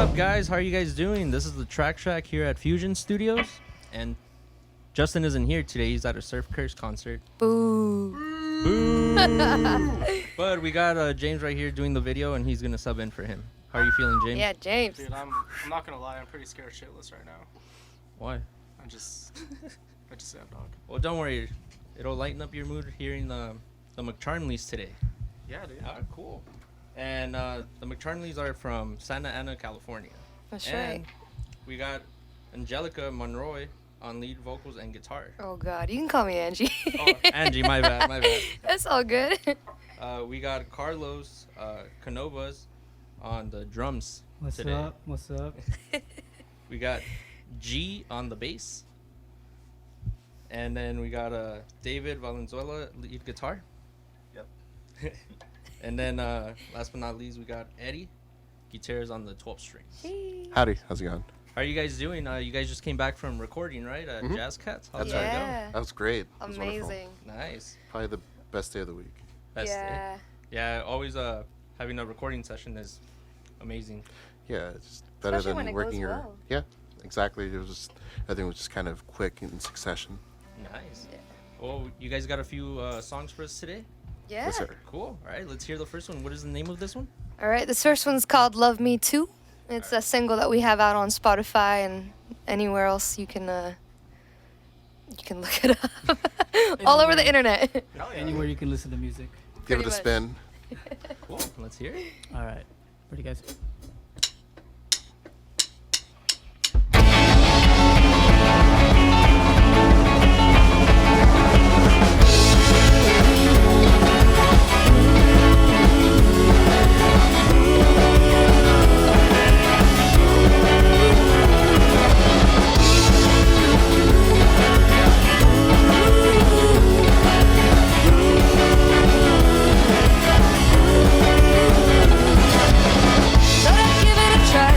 up, guys? How are you guys doing? This is the Track Shack here at Fusion Studios, and Justin isn't here today. He's at a Surf Curse concert. Boo. Boo. But we got James right here doing the video, and he's gonna sub in for him. How are you feeling, James? Yeah, James. Dude, I'm not gonna lie, I'm pretty scared shitless right now. Why? I just sad, dog. Well, don't worry. It'll lighten up your mood hearing the McCharmlys today. Yeah, dude. Ah, cool. And the McCharmlys are from Santa Ana, California. That's and right. We got Angelica Monroy on lead vocals and guitar. Oh, God. You can call me Angie. Oh, Angie, my bad. That's all good. We got Carlos Canovas on the drums today. What's up? We got G on the bass. And then we got David Valenzuela, lead guitar. Yep. And then last but not least, we got Eddie, guitars on the 12 strings. Howdy, how's it going? How are you guys doing? You guys just came back from recording, right? At Jazz Cats? How'd That's that right. Yeah. That was great. That was wonderful. Amazing. go? Nice. Probably the best day of the week. Best Yeah. day. Yeah, always having a recording session is amazing. Yeah, it's just better Especially when than it working goes your. well. Yeah, exactly. It was just everything was just kind of quick in succession. Nice. Well, you guys got a few songs for us today? Yeah. Yes, sir. Cool. All right, let's hear the first one. What is the name of this one? All right. This first one's called Love Me Too. It's a single that we have out on Spotify and anywhere else you can look it up. All over the internet. Anywhere you can listen to music. Give it Pretty a spin. Cool. Let's hear it. All right. Ready, guys? Thought I'd give it a try.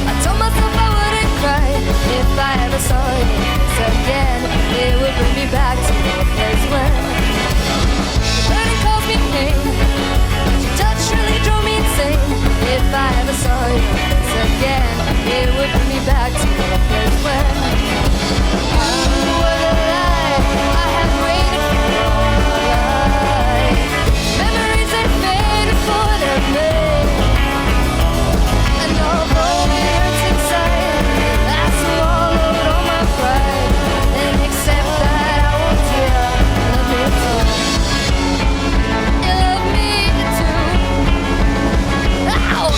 I told myself I wouldn't cry if I ever saw your face again. It would bring me back to the place when the burning caused me pain. Your touch really drove me insane. If I ever saw your face again, it would bring me back to the place when you were the light I had waited for all my life. Memories that fade before they're made. And although it hurts inside, I swallowed all my pride and accept that I want you. Love me too. You love me too. Ow!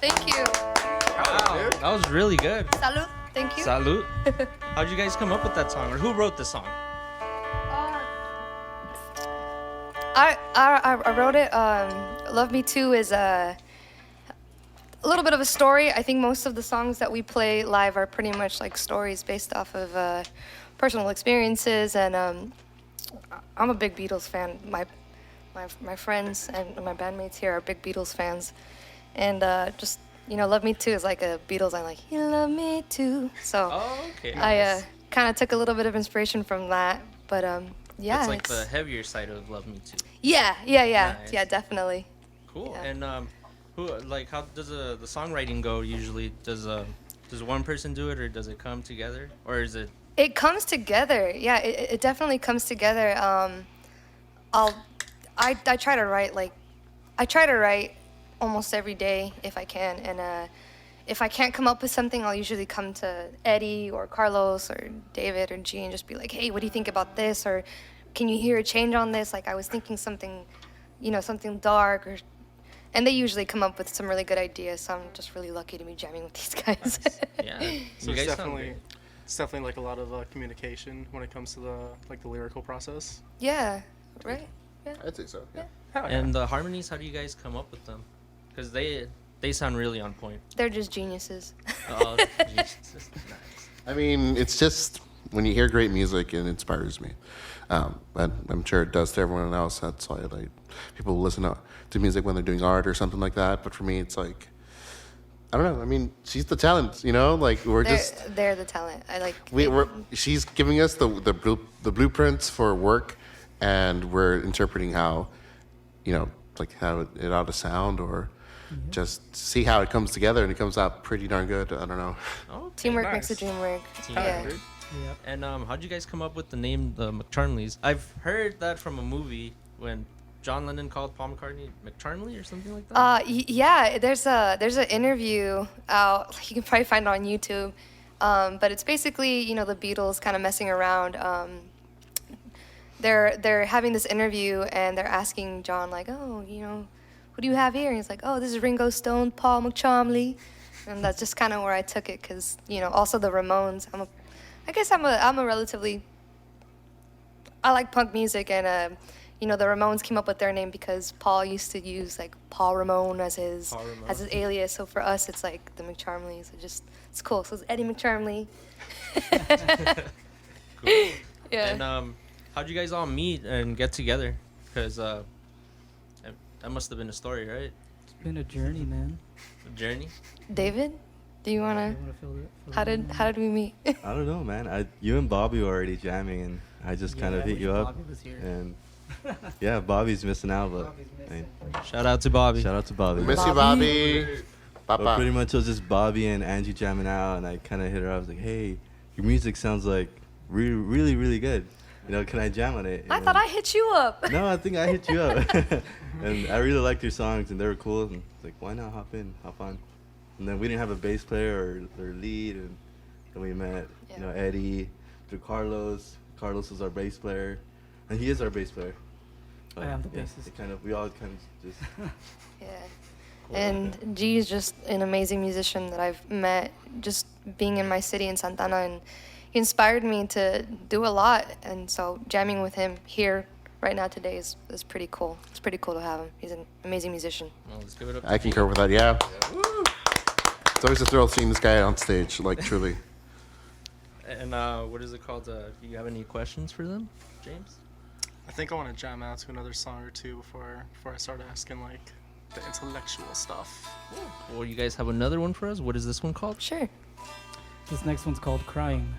Thank you. Wow, that was really good. Salud. Thank you. Salute. How'd you guys come up with that song, or who wrote the song? I wrote it. Love Me Too is a little bit of a story. I think most of the songs that we play live are pretty much like stories based off of personal experiences. And I'm a big Beatles fan. My friends and my bandmates here are big Beatles fans. And just, Love Me Too is like a Beatles. I'm like, you love me too. So Oh, okay. I kind of took a little bit of inspiration from that. But yeah. It's like the heavier side of Love Me Too. Yeah, Nice. yeah, definitely. Cool. Yeah. And how does the songwriting go usually? Does one person do it, or does it come together, or is it? It comes together. Yeah, it definitely comes together. I try to write almost every day if I can, and if I can't come up with something, I'll usually come to Eddie or Carlos or David or G and just be like, hey, what do you think about this? Or can you hear a change on this? Like, I was thinking something something dark and they usually come up with some really good ideas. So I'm just really lucky to be jamming with these guys. Yeah. So You it's guys sound definitely great. it's definitely like a lot of communication when it comes to the lyrical process. Yeah, right? I'd say so. Yeah. Hell yeah. And the harmonies, how do you guys come up with them? Because they sound really on point. They're just geniuses. Oh, Jesus. Nice. I mean, it's just when you hear great music, it inspires me. But I'm sure it does to everyone else. That's why like people listen to music when they're doing art or something like that. But for me, it's like I don't know. I mean, she's the talent, Like They're the talent. I like. she's giving us the blueprints for work, and we're interpreting how, like how it ought to sound, or just see how it comes together, and it comes out pretty darn good. I don't know. Oh, Teamwork nice. makes the dream work. Teamwork, Yeah. dude. Yep. And how'd you guys come up with the name the McCharmlys? I've heard that from a movie when John Lennon called Paul McCartney McCharmly or something like that. Yeah. There's an interview out. You can probably find it on YouTube. But it's basically the Beatles kind of messing around. They're having this interview and they're asking John like, oh, what do you have here? And he's like, oh, this is Ringo Stone, Paul McCharmly, and that's just kind of where I took it because also the Ramones. I guess I'm a relatively. I like punk music, and the Ramones came up with their name because Paul used to use like Paul Ramon as his alias. So for us, it's like the McCharmlys. It's cool. So it's Eddie McCharmly. Cool. Yeah. And how'd you guys all meet and get together? Because that must have been a story, right? It's been a journey, man. A journey. David, do you wanna? You wanna fill it How in? did we meet? I don't know, man. You and Bobby were already jamming, and I just kind of Yeah, I hit wish you up. Bobby was here. And yeah, Bobby's missing out, but Bobby's I missing. mean, Shout out to Bobby. shout out to Bobby. We miss you, Bobby. Bobby. But Papa. pretty much it was just Bobby and Angie jamming out, and I kind of hit her up. I was like, "Hey, your music sounds like really, really, really good. Can I jam on it?" I thought I hit you up. No, I think I hit you up. And I really liked your songs, and they were cool. And it's like, why not hop on? And then we didn't have a bass player or lead, and then we met, Yeah. Eddie, through Carlos. Carlos was our bass player, and he is our bass player. I am the bassist. We all kind of just. Yeah. And G is just an amazing musician that I've met just being in my city in Santana, and he inspired me to do a lot. And so jamming with him here right now today is pretty cool. It's pretty cool to have him. He's an amazing musician. Well, let's give it up. I concur with that. Yeah. It's always a thrill seeing this guy on stage, like truly. And what is it called? Do you have any questions for them, James? I think I want to jam out to another song or two before I start asking like the intellectual stuff. Well, you guys have another one for us. What is this one called? Sure. This next one's called Crying.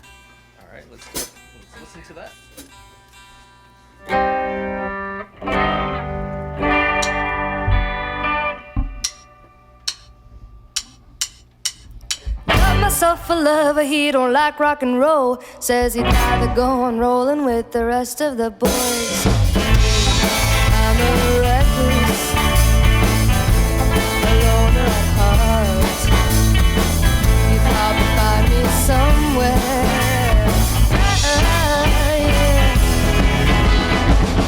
All right, let's listen to that. Got myself a lover, he don't like rock and roll. Says he'd rather go on rolling with the rest of the boys. I'm a reckless, a loner at heart. You probably find me somewhere.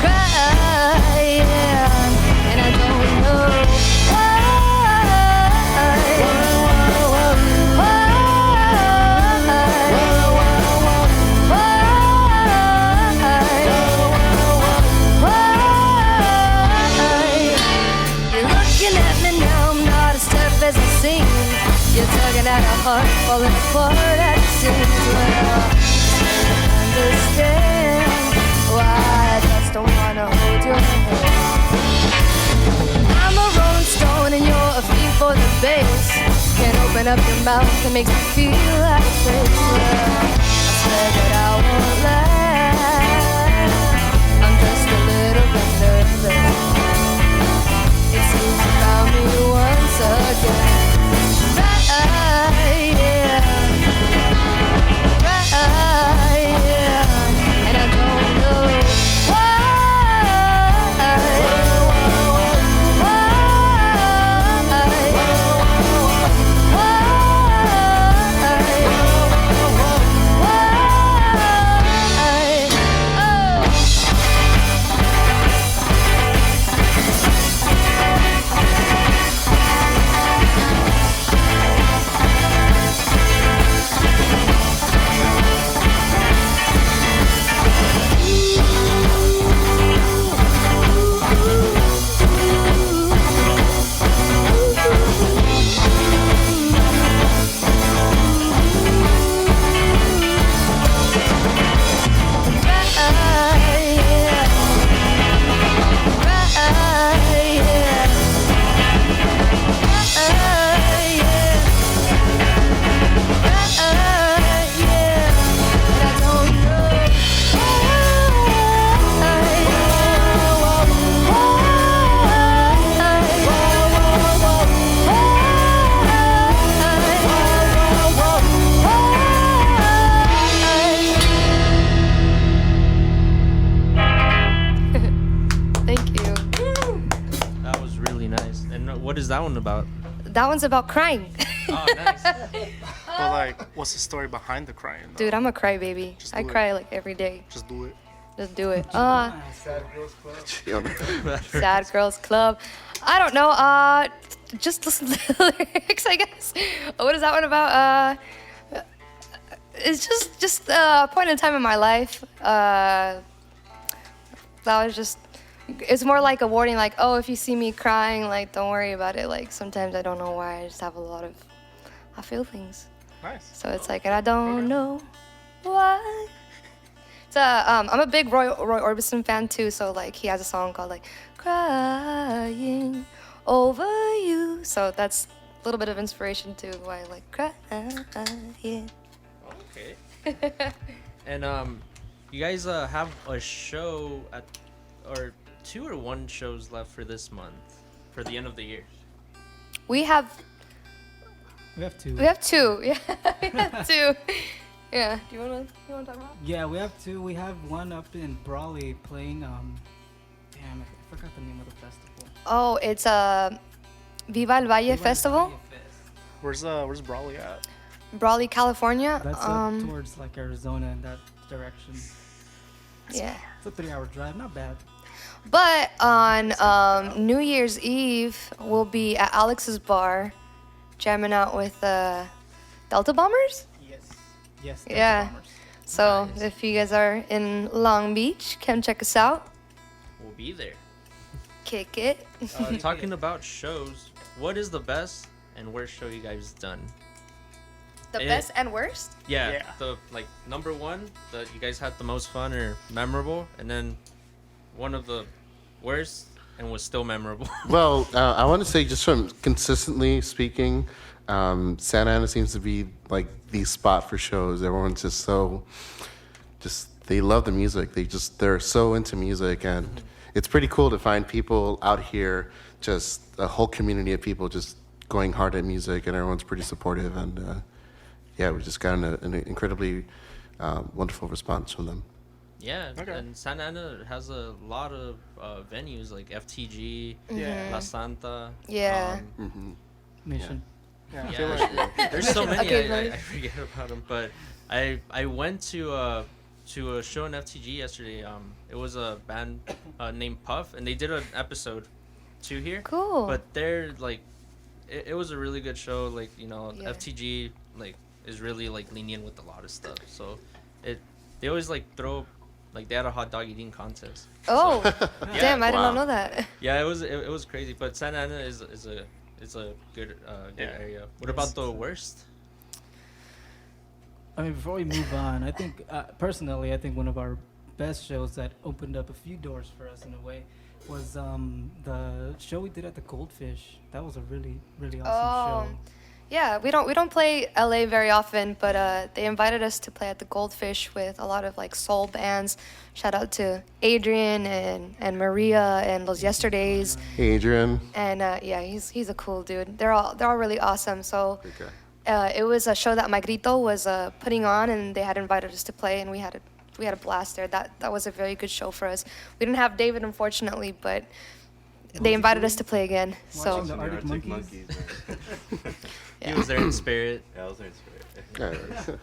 Crying, and I don't know you're tugging at a heart, falling apart at the seams. Well, understand why I just don't wanna hold your hand. I'm a rolling stone and you're a fiend for the bass. Can't open up your mouth, it makes me feel like a face. Well, I swear that I won't lie, I'm just a little bit nervous. It seems you found me once again. And I don't know why. is that one about? That one's about crying. Oh, nice. But like, what's the story behind the crying? Though? Dude, I'm a crybaby. Just I do it. cry like every day. Just do it. Just do it. Sad Girls Club. Sad Girls Club. I don't know. Just listen to the lyrics, I guess. What is that one about? It's just a point in time in my life. That was just. It's more like a warning, like, oh, if you see me crying, like, don't worry about it. Like, sometimes I don't know why. I just have I feel things. Nice. So it's like, and I don't know why. I'm a big Roy Orbison fan too, so like he has a song called like "Crying Over You," so that's a little bit of inspiration to why I like crying. Okay. And you guys have a show or 2 or 1 shows left for this month, for the end of the year. We have 2. We have 2. Yeah, we have 2. Yeah. Do you wanna talk about? Yeah, we have 2. We have one up in Brawley playing. Damn, I forgot the name of the festival. Oh, it's Viva el Valle Festival, Where's Brawley at? Brawley, California. That's up towards like Arizona in that direction. Yeah. It's a 3-hour drive, not bad. But on New Year's Eve, we'll be at Alex's bar, jamming out with Delta Bombers. Yes. Yeah. So if you guys are in Long Beach, come check us out. We'll be there. Kick it. Talking about shows, what is the best and worst show you guys done? The best and worst? Yeah. The like number 1 that you guys had the most fun or memorable, and then one of the worst and was still memorable. Well, I want to say, just from consistently speaking, Santa Ana seems to be like the spot for shows. Everyone's just they love the music. They're so into music, and it's pretty cool to find people out here, just a whole community of people just going hard at music, and everyone's pretty supportive. And yeah, we just got an incredibly wonderful response from them. Yeah, Okay. and Santa Ana has a lot of venues like FTG, Yeah. La Santa. Yeah. Mission. Yeah. I Yeah, feel like there's so many. Okay, I forget about them, but I went to a show in FTG yesterday. It was a band named Puff, and they did an episode 2 here. Cool. But they're like, it was a really good show. Like, you know, Yeah. FTG like is really like lenient with a lot of stuff. So they always like throw. Like they had a hot dog eating contest. Oh, damn! I did Wow. not know that. Yeah, it was crazy. But Santa Ana is a good area. What about the worst? I mean, before we move on, I think personally, I think one of our best shows that opened up a few doors for us in a way was the show we did at the Goldfish. That was a really awesome show. Yeah, we don't play LA very often, but they invited us to play at the Goldfish with a lot of like soul bands. Shout out to Adrian and Maria and Los Yesterdays. Hey, Adrian. And yeah, he's a cool dude. They're all really awesome. So Okay. it was a show that Magrito was putting on, and they had invited us to play, and we had a blast there. That was a very good show for us. We didn't have David, unfortunately, but they invited us to play again. So Watching the Arctic Monkeys. man. He was there in spirit. Yeah, I was there in spirit. Yeah.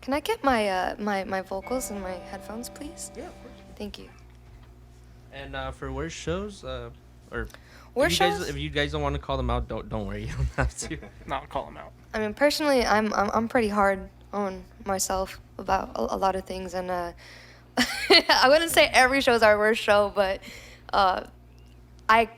can I get my vocals and my headphones, please? Yeah, of course. Thank you. And for worst shows, or Worst shows? if you guys don't want to call them out, don't worry, you don't have to. not call him out. I mean, personally, I'm pretty hard on myself about a lot of things, and I wouldn't say every show is our worst show, but I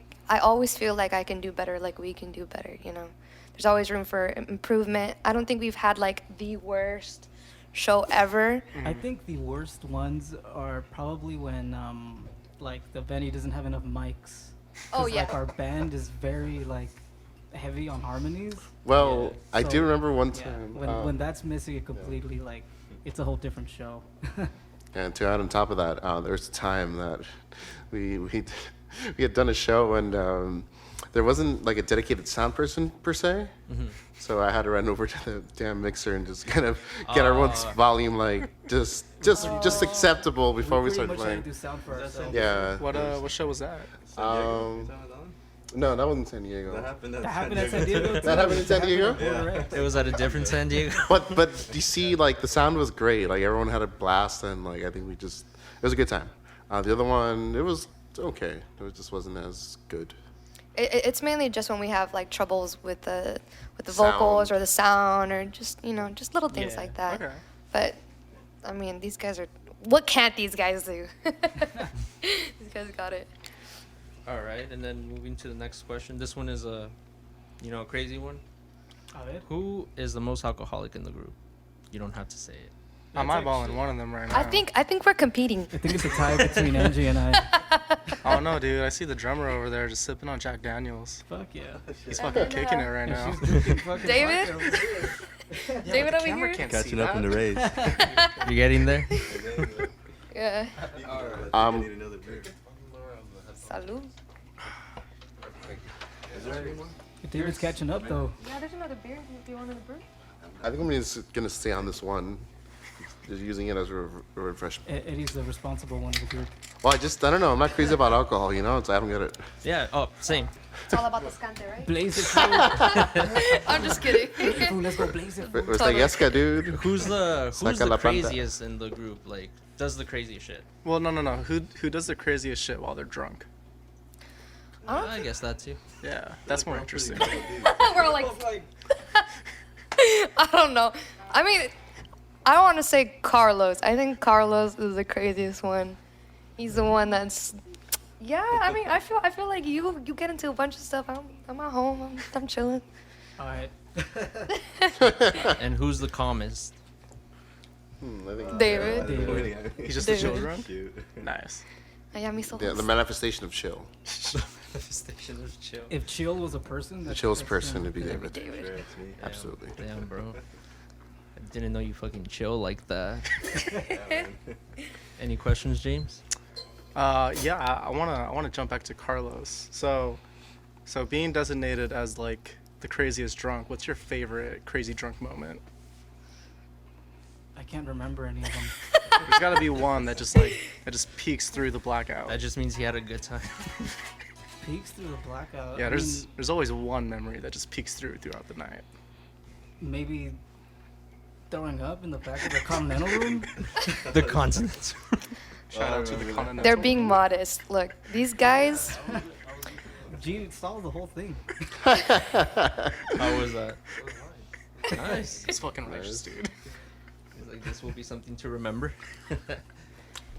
always feel like I can do better, like we can do better, you know. There's always room for improvement. I don't think we've had like the worst show ever. I think the worst ones are probably when like the venue doesn't have enough mics. Oh, 'Cause, yeah. Like our band is very like heavy on harmonies. Well, I do So, remember one Yeah, time. when that's missing, it completely like it's a whole different show. And to add on top of that, there was a time that we had done a show, and there wasn't like a dedicated sound person per se. So I had to run over to the damn mixer and just kind of get everyone's volume like just acceptable before we pretty started much had playing. to do sound for ourselves. Yeah. What show was that? So, yeah, Um, you talking about that one? No, that wasn't San Diego. That happened at That happened at San Diego. too. That happened in San Diego? Yeah. It was at a different San Diego. But you see, like the sound was great. Like everyone had a blast, and like I think it was a good time. The other one, it was okay. Just wasn't as good. It's mainly just when we have like troubles with the Sound. vocals or the sound or just just little things Yeah, like that. okay. But I mean, these guys are. What can't these guys do? These guys got it. All right, and then moving to the next question. This one is a crazy one. A ver. Who is the most alcoholic in the group? You don't have to say it. I'm That's eyeballing actually- one of them right now. I think we're competing. I think it's a tie between Angie and I. Oh no, dude! I see the drummer over there just sipping on Jack Daniels. Fuck yeah. He's fucking kicking it right And now. she's drinking fucking David? vodka over there. David over Camera here. can't see Catching up in that. the race. You getting there? Yeah. Um, Need another beer. Salud. Is there any more? David's catching up though. Yeah, there's another beer. Do you want another beer? I think I'm just gonna stay on this one, just using it as a refreshment. Eddie's the responsible one of the group. Well, I don't know. I'm not crazy about alcohol, It's I don't get it. Yeah. Oh, same. It's all about the scante, right? Blaze it, fool. I'm just kidding. Fool, let's go blaze it. fool. Where's the Yeska, dude? Who's the Saca la planta. craziest in the group? Like, does the craziest shit? Well, no. Who does the craziest shit while they're drunk? I guess that too. Yeah, that's more interesting. We're all like, I don't know. I mean, I want to say Carlos. I think Carlos is the craziest one. He's the one that's. Yeah, I mean, I feel like you get into a bunch of stuff. I'm at home. I'm chilling. All right. And who's the calmest? I think David. He's just a chill David. drunk. Cute. Nice. Ay, ya me hizo the manifestation of chill. Manifestation of chill. If chill was a person, The that's chillest that's person him. would be David. David. Sure, it's me. Absolutely. Damn, bro. I didn't know you fucking chill like that. Yeah, man. Any questions, James? Yeah, I wanna jump back to Carlos. So being designated as like the craziest drunk, what's your favorite crazy drunk moment? I can't remember any of them. There's got to be one that just peeks through the blackout. That just means he had a good time. Peeks through the blackout. Yeah, I there's mean, there's always one memory that just peeks throughout the night. maybe throwing up in the back of the Continental room. The continents. Shout out to the Continental. They're being modest. Look, these guys. Gee, it solved the whole thing. How was that? Nice. It's fucking righteous, dude. He's like, this will be something to remember.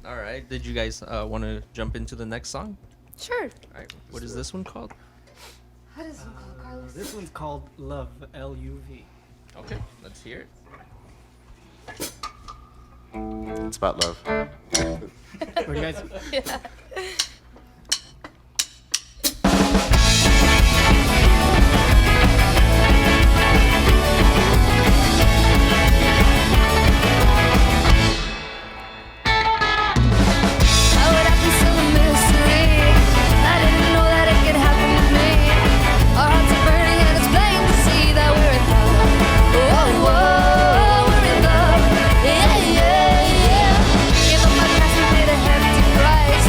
All right. Did you guys want to jump into the next song? Sure. All right. What is this one called? How does it call Carlos? This one's called Love, L-U-V. Okay. Let's hear it. It's about love. What do you guys? Yeah. How would I conceal the mystery? I didn't know that it could happen to me. Our hearts are burning and it's plain to see that we're in love. Oh, whoa, we're in love. Yeah, yeah, yeah. Gave up my past and paid a hefty price.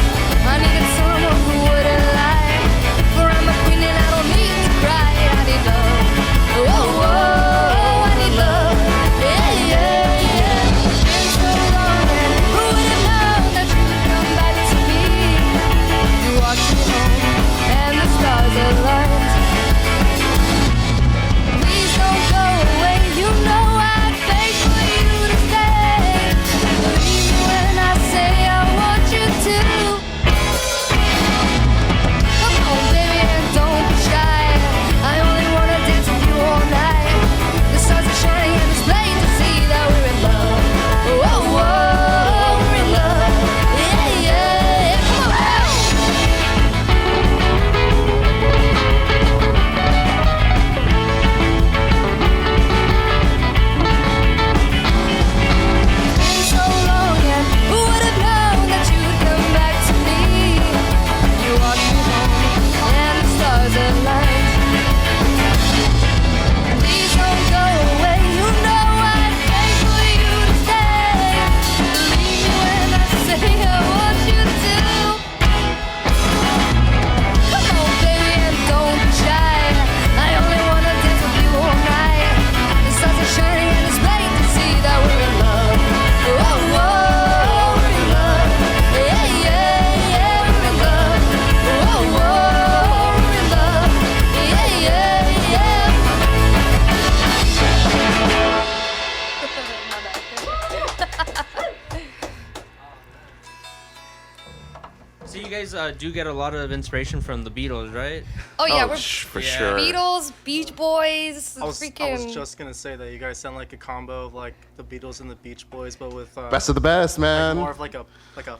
So you guys do get a lot of inspiration from the Beatles, right? Oh yeah, we're for Yeah. sure. Beatles, Beach Boys, I was freaking. just gonna say that you guys sound like a combo of like the Beatles and the Beach Boys, but with Best of the best, like man. more of like a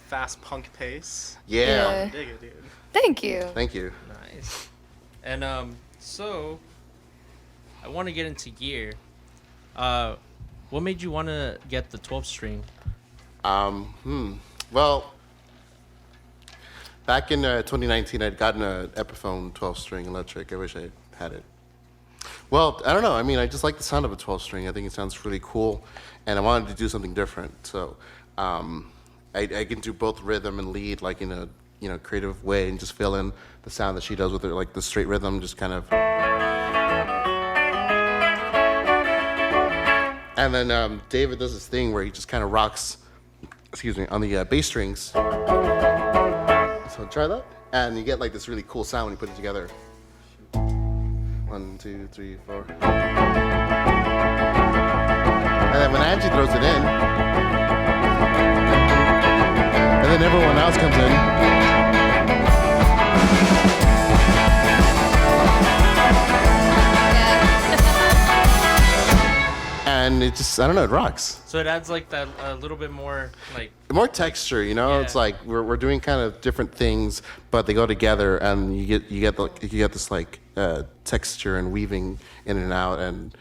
fast punk pace. Yeah. Yeah. Dig it, dude. Thank you. Thank you. Nice. And so I want to get into gear. What made you want to get the 12 string? Well, back in 2019, I'd gotten an Epiphone 12-string electric. I wish I had it. Well, I don't know. I mean, I just like the sound of a 12-string. I think it sounds really cool, and I wanted to do something different. So I can do both rhythm and lead, like in a creative way, and just fill in the sound that she does with her, like the straight rhythm, just kind of. And then David does this thing where he just kind of rocks, on the bass strings. So try that, and you get like this really cool sound when you put it together. 1, 2, 3, 4. And then when Angie throws it in, and then everyone else comes in. And it just, I don't know, it rocks. So it adds like that a little bit more like. More texture, Yeah. It's like we're doing kind of different things, but they go together, and you get this like texture and weaving in and out, and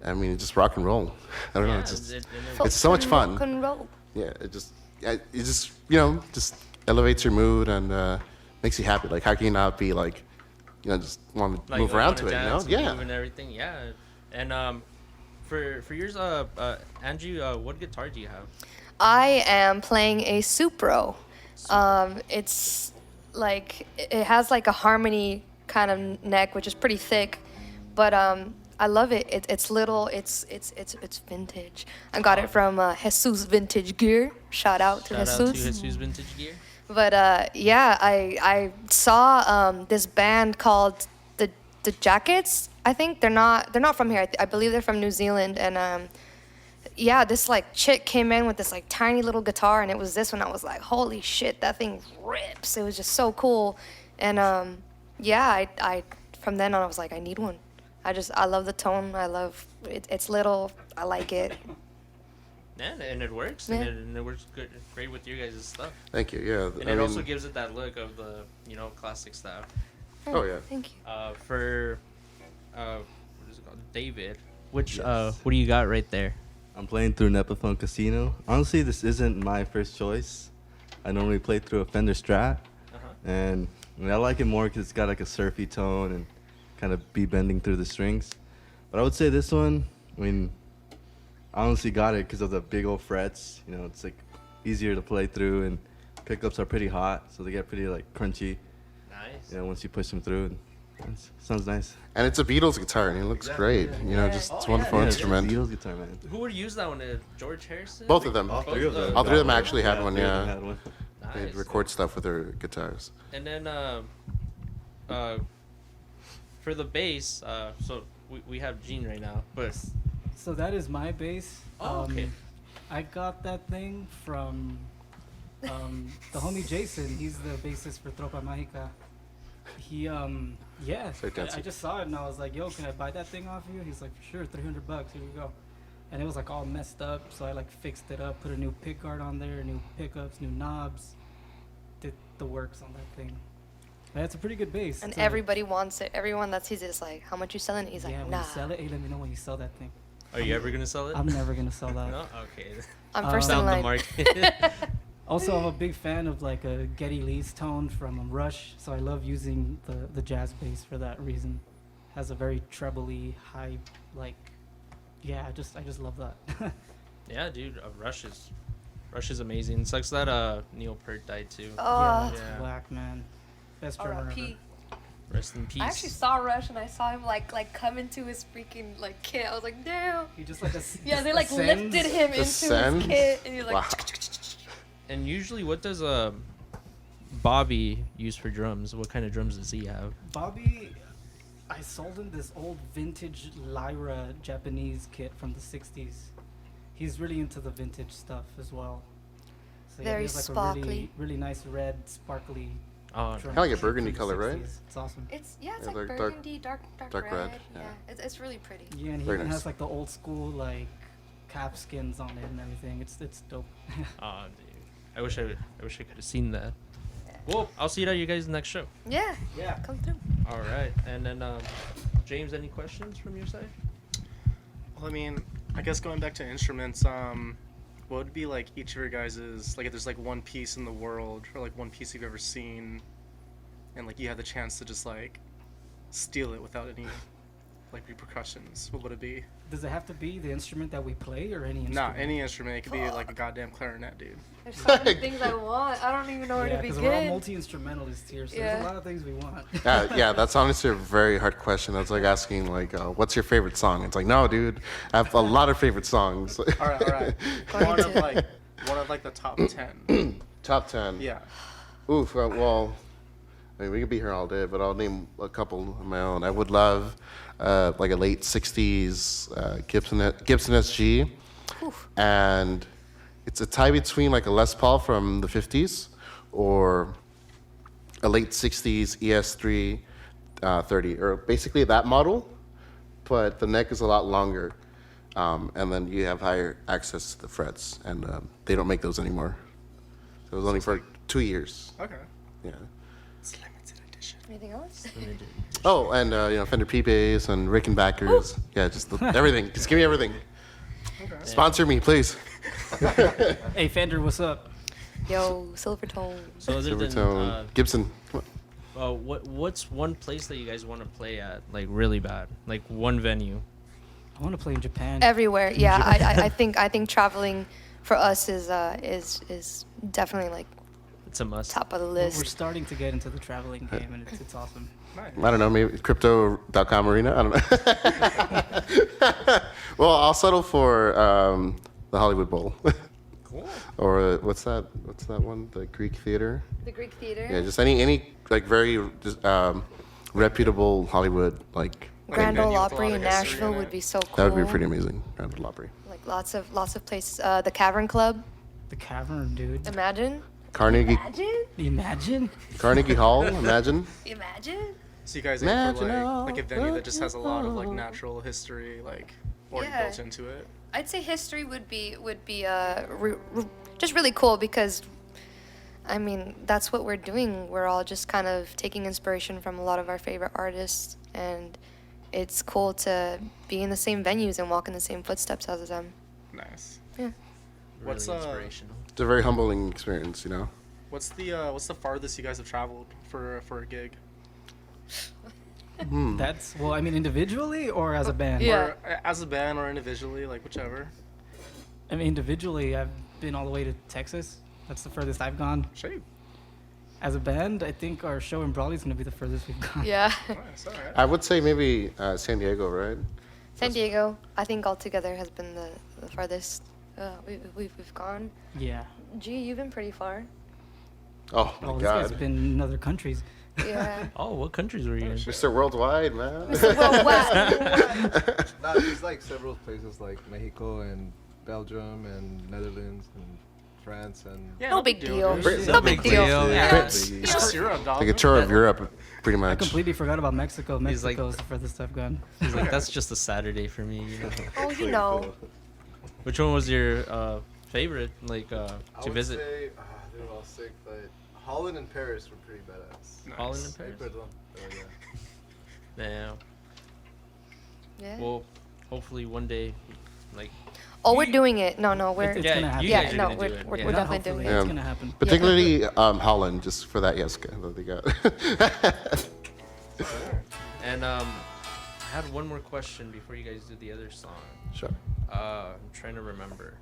I mean, it's just rock and roll. I don't know, it's just it's so much fun. Rock and roll. Yeah, it just just elevates your mood and makes you happy. Like, how can you not be like, just want to Like, move around to it? dance and Yeah. move and everything. Yeah. And for yours, Angie, what guitar do you have? I am playing a Supro. It's like it has like a harmony kind of neck, which is pretty thick, but I love it. It's little. It's vintage. I got it from Jesus Vintage Gear. Shout out to Shout out to Jesus. Jesus Vintage Gear. But yeah, I saw this band called the Jackets. I think they're not from here. I believe they're from New Zealand, and yeah, this like chick came in with this like tiny little guitar, and it was this one. I was like, holy shit, that thing rips. It was just so cool, and yeah, I from then on I was like, I need one. I love the tone. I love it. It's little. I like it. Yeah, and it works. Yeah. And it works great with your guys' stuff. Thank you. Yeah. And it also gives it that look of the classic stuff. Oh, yeah. Thank you. For what is it called? David. Which what do you got right there? I'm playing through an Epiphone Casino. Honestly, this isn't my first choice. I normally play through a Fender Strat, and I like it more because it's got like a surfy tone and kind of be bending through the strings. But I would say this one, I mean, I honestly got it because of the big old frets. It's like easier to play through, and pickups are pretty hot, so they get pretty like crunchy. Nice. Once you push them through, sounds nice. And it's a Beatles guitar, and it looks great. Just it's a wonderful instrument. Beatles guitar, man. Who would use that one? George Harrison? Both of them. All three of them. All three of them actually had one. three of them Yeah. had one. They Nice. record stuff with their guitars. And then for the bass, so we have Gene right now, but So that is my bass. Oh, okay. I got that thing from the homie Jason. He's the bassist for Tropa Mágica. He yeah. Say dancing. I just saw it and I was like, yo, can I buy that thing off you? He's like, for sure, $300. Here you go. And it was like all messed up, so I like fixed it up, put a new pick guard on there, new pickups, new knobs, did the works on that thing. But it's a pretty good bass. And It's a- everybody wants it. Everyone that sees it is like, how much you selling it? He's yeah, like, when nah. you sell it, hey, let me know when you sell that thing. are you ever gonna sell it? I'm never gonna sell that. No? Okay. I'm first in Found the line. market. Also, I'm a big fan of like a Geddy Lee's tone from Rush, so I love using the jazz bass for that reason. Has a very trebly, high, like, yeah, I just love that. Yeah, dude, Rush is amazing. It sucks that Neil Peart died too. Oh, It's Yeah. whack, man. Best drummer ever. R.I.P. Rest in peace. I actually saw Rush and I saw him like come into his freaking like kit. I was like, damn. He just like Yeah, they like ascends. lifted him into Ascends? his kit, and he's like, Wow. And usually, what does Bobby use for drums? What kind of drums does he have? Bobby, I sold him this old vintage Lyra Japanese kit from the 60s. He's really into the vintage stuff as well. honestly. Very It is like a sparkly. really, really nice red, sparkly. Oh, drum Kinda like a shape burgundy for the color, right? 60s. It's awesome. It's Yeah, like dark- burgundy, dark dark red. red, Yeah, yeah. it's really pretty. Yeah, and he Very even nice. has like the old school like cap skins on it and everything. It's dope. oh, dude. I wish I could have seen that. Well, I'll see you guys next show. Yeah, Yeah. come through. All right, and then James, any questions from your side? Well, I mean, I guess going back to instruments, what would be like each of your guys's, like if there's like one piece in the world or like one piece you've ever seen, and like you had the chance to just like steal it without any like repercussions, what would it be? Does it have to be the instrument that we play or any instrument? Nah, any instrument. It could be like a goddamn clarinet, dude. There's so many things I want. I don't even know where Yeah, to because we're all begin. multi-instrumentalists here, so Yeah. there's a lot of things we want. Yeah, that's honestly a very hard question. That's like asking like, what's your favorite song? It's like, no, dude, I have a lot of favorite songs. All right. According to- one of like the top 10. Top 10. Yeah. Oof. Well, I mean, we could be here all day, but I'll name a couple of my own. I would love like a late '60s Gibson SG, Oof. and it's a tie between like a Les Paul from the '50s or a late '60s ES3 30, or basically that model, but the neck is a lot longer, and then you have higher access to the frets, and they don't make those anymore. So it was only for 2 years. Okay. Yeah. It's limited edition. Anything else? Oh, and Fender P-Bass and Rickenbackers. Yeah, just everything. Just give me everything. Okay. Sponsor me, please. Hey, Fender, what's up? Yo, Silvertone. So other than Silvertone. Gibson. what's one place that you guys want to play at, like really bad, like one venue? I want to play in Japan. Everywhere. Yeah, I think traveling for us is definitely like It's a must. top of the We're list. starting to get into the traveling game, and it's awesome. Nice. I don't know, maybe Crypto.com Arena? I don't know. Well, I'll settle for the Hollywood Bowl. Cool. Or what's that one? The Greek Theater? The Greek Theater. Yeah, just any like very just, reputable Hollywood like Grand venue Ole with a lot Opry of in history Nashville in would it. be so cool. that would be pretty amazing. Grand Ole Opry. Like lots of places. The Cavern Club. The Cavern, dude. Imagine. Carnegie Imagine. Carnegie Hall, imagine. Imagine. So you guys aim for Imagine like a venue that just has a lot of like natural history like already Yeah. built into it. I'd say history would be just really cool because, I mean, that's what we're doing. We're all just kind of taking inspiration from a lot of our favorite artists, and it's cool to be in the same venues and walk in the same footsteps as them. Nice. Yeah. Really What's, inspirational. It's a very humbling experience, you know. What's the farthest you guys have traveled for a gig? That's well, I mean, individually or as a band. Yeah. Or as a band or individually, like whichever. I mean, individually, I've been all the way to Texas. That's the furthest I've gone. Shape. As a band, I think our show in Brawley is going to be the furthest we've gone. Yeah. Nice. All right. I would say maybe San Diego, right? San Diego, I think altogether has been the farthest we've gone. Yeah. Gee, you've been pretty far. Oh my Oh, this guy's God, been in other countries. Yeah. Oh, what countries were you in? Mr. Worldwide, man. Well, wow. Nah, there's like several places like Mexico and Belgium and Netherlands and France and Yeah, No big deal. dude. No big deal. Yeah. It's just Europe, dog. Like a tour of Europe, pretty I much. completely forgot about Mexico. He's like- Mexico's the furthest I've gone. He's like, that's just a Saturday for me. You know? Oh, you know. Which one was your favorite, like I to would visit? say, they were all sick, but Holland and Paris were pretty badass. Nice. Holland and Ay, Paris. perdón. Yeah. Yeah. Yeah. Well, hopefully one day, like Oh, we're doing it. No, we're. It's yeah, gonna happen. you Yeah, guys are no, gonna do it. we're yeah. Not Not definitely doing hopefully, it. it's Yeah. gonna happen. Particularly Holland, just for that Yeska that they got. And I had one more question before you guys do the other song. Sure. I'm trying to remember.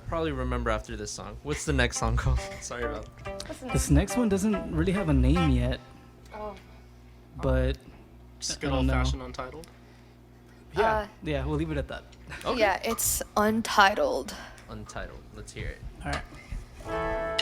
Probably remember after this song. What's the next song called? Sorry about. This next one doesn't really have a name yet, Oh. but Just I good don't old know. fashioned Untitled. Yeah. yeah, we'll leave it at that. Okay. Yeah, it's Untitled. Untitled. Let's hear it. All right.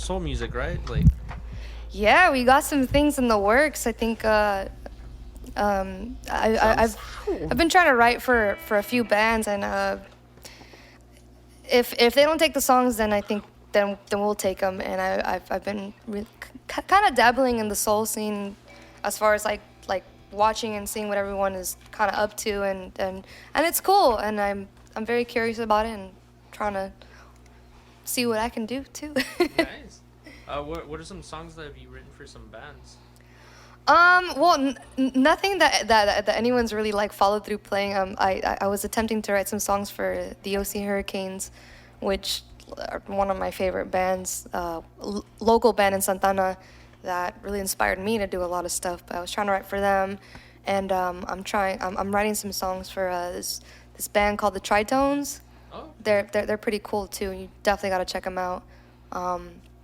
soul music, right? Like, Yeah, we got some things in the works. I think I've been trying to write for a few bands, and if they don't take the songs, then I think then we'll take them. And I've been kind of dabbling in the soul scene, as far as like watching and seeing what everyone is kind of up to, and it's cool. And I'm very curious about it and trying to see what I can do too. nice. What are some songs that have you written for some bands? Well, nothing that anyone's really like followed through playing. I was attempting to write some songs for the OC Hurricanes, which are one of my favorite bands, local band in Santana, that really inspired me to do a lot of stuff. But I was trying to write for them, and I'm writing some songs for this band called the Tritones. Oh. They're pretty cool too. You definitely gotta check them out.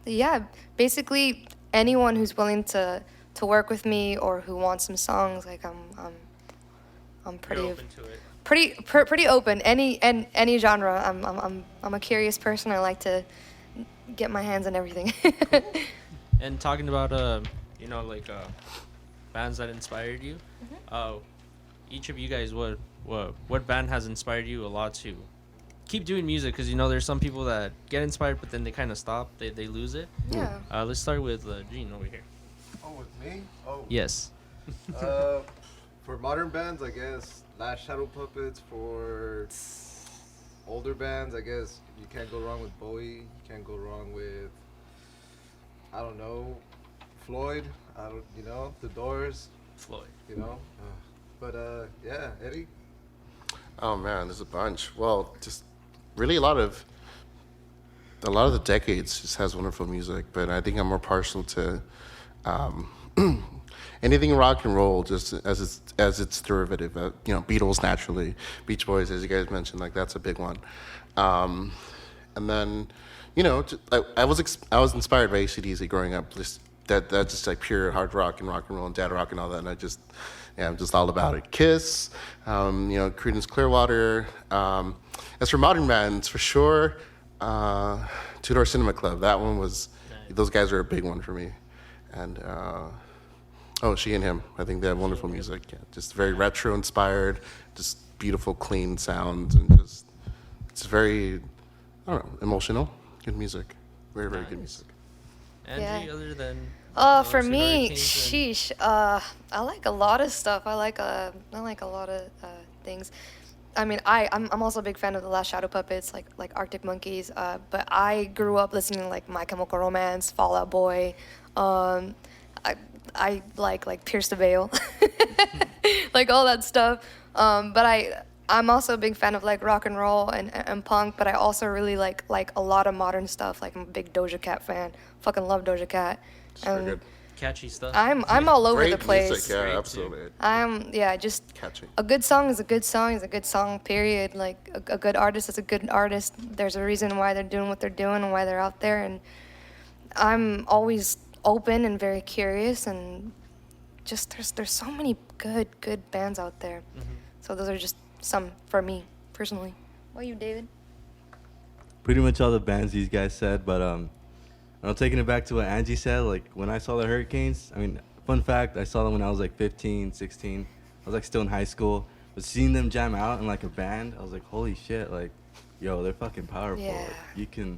Yeah, basically anyone who's willing to work with me or who wants some songs, like I'm pretty You're open to it. pretty open. Any genre. I'm a curious person. I like to get my hands on everything. And talking about bands that inspired you, each of you guys, what band has inspired you a lot to keep doing music? Because there's some people that get inspired but then they kind of stop, they lose it. Yeah. Let's start with Gene over here. Oh, with me? Oh. Yes. For modern bands, I guess Last Shadow Puppets. For older bands, I guess you can't go wrong with Bowie. You can't go wrong with, I don't know, Floyd. The Doors. Floyd. But yeah, Eddie. Oh man, there's a bunch. Well, just really a lot of the decades just has wonderful music, but I think I'm more partial to anything rock and roll, just as its derivative. Beatles naturally, Beach Boys, as you guys mentioned, like that's a big one. And then, I was inspired by AC/DC growing up. Just that's just like pure hard rock and roll and dad rock and all that. And I'm just all about it. Kiss, Creedence Clearwater. As for modern bands, for sure, Two Door Cinema Club. That one was, those guys are a big one for me. And She and Him. I think they have wonderful music. Yeah, just very retro inspired, just beautiful, clean sounds, and just it's very, emotional. Good music. Very, very good music. Angie, Yeah. other than For Galaxy me, Hurricanes and- sheesh. I like a lot of stuff. I like a lot of things. I mean, I'm also a big fan of the Last Shadow Puppets, like Arctic Monkeys. But I grew up listening to like My Chemical Romance, Fall Out Boy. I like Pierce the Veil, like all that stuff. But I'm also a big fan of like rock and roll and punk. But I also really like a lot of modern stuff. Like I'm a big Doja Cat fan. Fucking love Doja Cat. It's very good. catchy stuff. I'm all over Great the place. music, yeah, Great, absolutely. Just Catchy. a good song is a good song is a good song, period. Like a good artist is a good artist. There's a reason why they're doing what they're doing and why they're out there, and I'm always open and very curious, and just there's so many good bands out there. So those are just some for me personally. What you, David? Pretty much all the bands these guys said, but I'm taking it back to what Angie said. Like when I saw the Hurricanes, I mean, fun fact, I saw them when I was like 15, 16. I was like still in high school, but seeing them jam out in like a band, I was like, holy shit, like, yo, they're fucking powerful. Yeah. Like, you can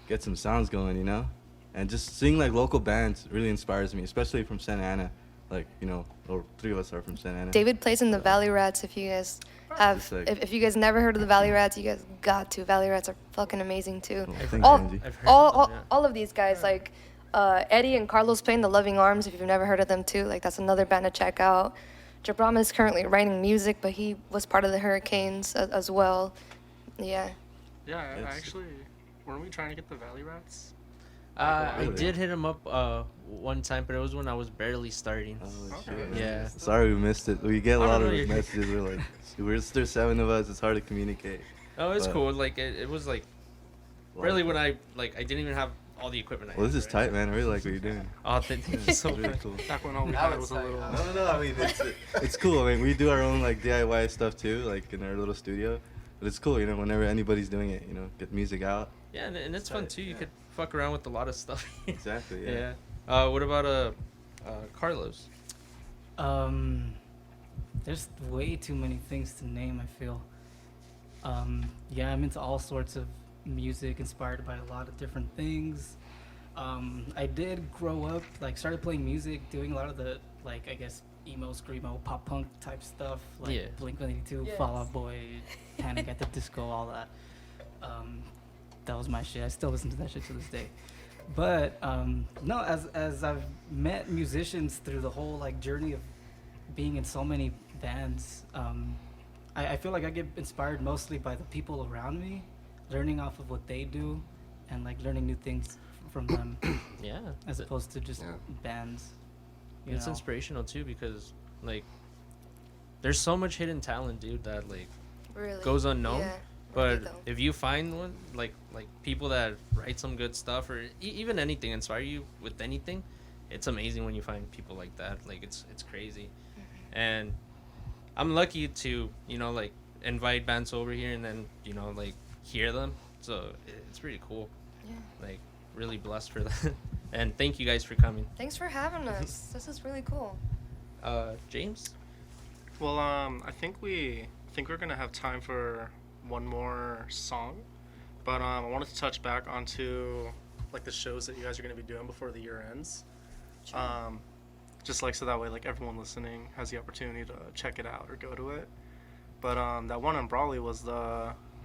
get some sounds going, you know? And just seeing like local bands really inspires me, especially from Santa Ana. Like, or three of us are from Santa Ana. David plays in the Valley Rats. If you guys have, Sick. if you guys never heard of the Valley Rats, you guys got to. Valley Rats are fucking amazing too. Well, thanks, all, Angie. I've heard all, of all, them, yeah. all of these guys, like Eddie and Carlos playing the Loving Arms. If you've never heard of them too, like that's another band to check out. Jabrama is currently writing music, but he was part of the Hurricanes as well. Yeah. Yeah, Yes. actually, weren't we trying to get the Valley Rats? I Really? did hit him up one time, but it was when I was barely starting. Oh, Okay. shit. Yeah. Sorry we missed it. We get a Oh, no, lot no, of you're- messages. We're like, there's 7 of us. It's hard to communicate. Oh, it's But- cool. Like it was like really when I didn't even have all the equipment. I Well, this had, is right? tight, man. I really like what you're doing. Oh, thank you so It's really much. cool. Back when all we Now had it's was a like, little. No. I mean, it's cool. I mean, we do our own like DIY stuff too, like in our little studio. But it's cool, whenever anybody's doing it, get music out. Yeah, and it's fun too. You could fuck around with a lot of stuff. Exactly. Yeah. Yeah. What about Carlos? There's way too many things to name, I feel. Yeah, I'm into all sorts of music, inspired by a lot of different things. I did grow up, like, started playing music, doing a lot of the, like, I guess, emo, screamo, pop punk type stuff, like Yeah. Blink-182, Yes. Fall Out Boy, Panic at the Disco, all that. That was my shit. I still listen to that shit to this day. But no, as I've met musicians through the whole like journey of being in so many bands, I feel like I get inspired mostly by the people around me, learning off of what they do, and like learning new things from them, Yeah. as opposed to just Yeah. bands. you It's know? inspirational too because like there's so much hidden talent, dude, that like Really. goes unknown. Yeah. But really though. if you find one, like people that write some good stuff or even anything, inspire you with anything, it's amazing when you find people like that. Like it's crazy. And I'm lucky to, like invite bands over here and then, like hear them. So it's pretty cool. Yeah. Like really blessed for that. And thank you guys for coming. Thanks for having us. This is really cool. James? Well, I think we're gonna have time for one more song, but I wanted to touch back onto like the shows that you guys are gonna be doing before the year ends. Just like so that way like everyone listening has the opportunity to check it out or go to it. But that one in Brawley was